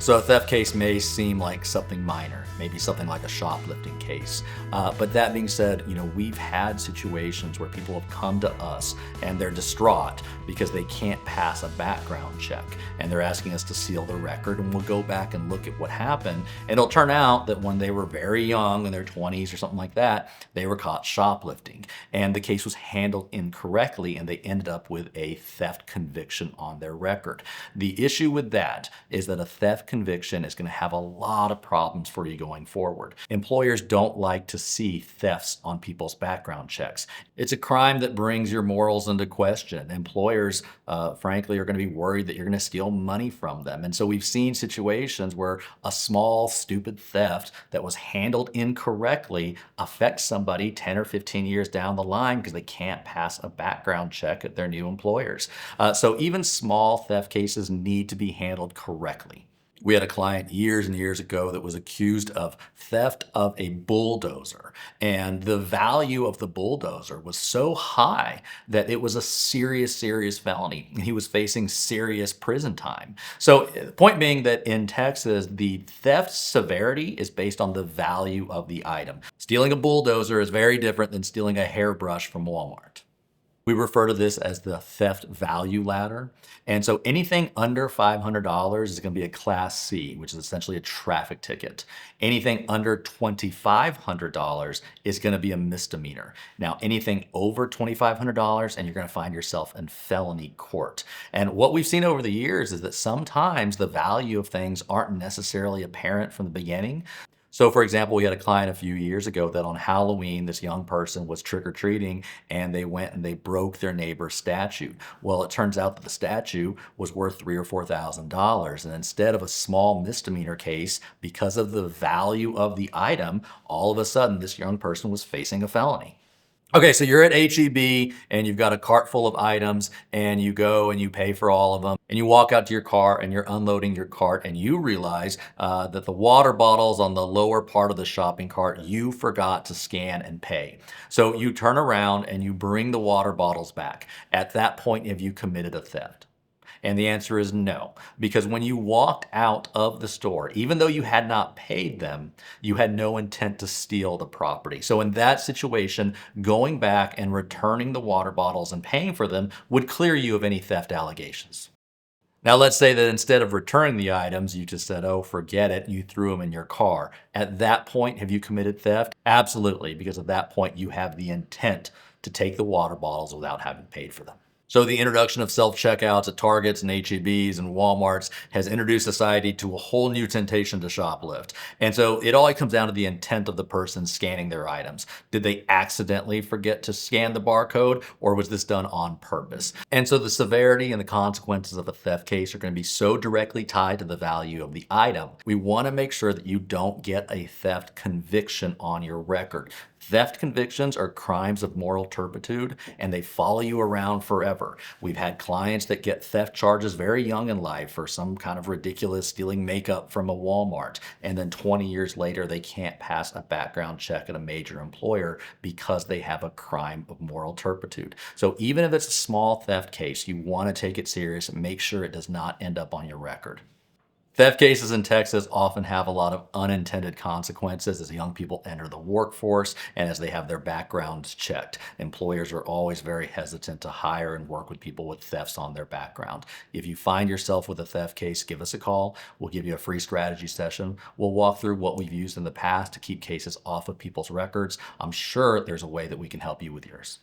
So a theft case may seem like something minor, maybe something like a shoplifting case. But that being said, we've had situations where people have come to us and they're distraught because they can't pass a background check. And they're asking us to seal the record, and we'll go back and look at what happened. And it'll turn out that when they were very young, in their 20s or something like that, they were caught shoplifting. And the case was handled incorrectly, and they ended up with a theft conviction on their record. The issue with that is that a theft conviction is going to have a lot of problems for you going forward. Employers don't like to see thefts on people's background checks. It's a crime that brings your morals into question. Employers, frankly, are going to be worried that you're going to steal money from them. And so we've seen situations where a small, stupid theft that was handled incorrectly affects somebody 10 or 15 years down the line because they can't pass a background check at their new employers. So even small theft cases need to be handled correctly. We had a client years and years ago that was accused of theft of a bulldozer. And the value of the bulldozer was so high that it was a serious, serious felony. He was facing serious prison time. So the point being that in Texas, the theft severity is based on the value of the item. Stealing a bulldozer is very different than stealing a hairbrush from Walmart. We refer to this as the theft value ladder. And so anything under $500 is going to be a Class C, which is essentially a traffic ticket. Anything under $2,500 is going to be a misdemeanor. Now, anything over $2,500, and you're going to find yourself in felony court. And what we've seen over the years is that sometimes the value of things aren't necessarily apparent from the beginning. So for example, we had a client a few years ago that on Halloween, this young person was trick-or-treating and they went and they broke their neighbor's statue. Well, it turns out that the statue was worth $3,000 or $4,000. And instead of a small misdemeanor case, because of the value of the item, all of a sudden this young person was facing a felony. Okay, so you're at HEB and you've got a cart full of items and you go and you pay for all of them and you walk out to your car and you're unloading your cart and you realize that the water bottles on the lower part of the shopping cart, you forgot to scan and pay. So you turn around and you bring the water bottles back. At that point, have you committed a theft? And the answer is no, because when you walked out of the store, even though you had not paid them, you had no intent to steal the property. So in that situation, going back and returning the water bottles and paying for them would clear you of any theft allegations. Now, let's say that instead of returning the items, you just said, oh, forget it, you threw them in your car. At that point, have you committed theft? Absolutely, because at that point, you have the intent to take the water bottles without having paid for them. So the introduction of self-checkouts at Targets and HEBs and Walmarts has introduced society to a whole new temptation to shoplift. And so it all comes down to the intent of the person scanning their items. Did they accidentally forget to scan the barcode, or was this done on purpose? And so the severity and the consequences of a theft case are going to be so directly tied to the value of the item. We want to make sure that you don't get a theft conviction on your record. Theft convictions are crimes of moral turpitude, and they follow you around forever. We've had clients that get theft charges very young in life for some kind of ridiculous stealing makeup from a Walmart, and then 20 years later, they can't pass a background check at a major employer because they have a crime of moral turpitude. So even if it's a small theft case, you want to take it serious and make sure it does not end up on your record. Theft cases in Texas often have a lot of unintended consequences as young people enter the workforce and as they have their backgrounds checked. Employers are always very hesitant to hire and work with people with thefts on their background. If you find yourself with a theft case, give us a call. We'll give you a free strategy session. We'll walk through what we've used in the past to keep cases off of people's records. I'm sure there's a way that we can help you with yours.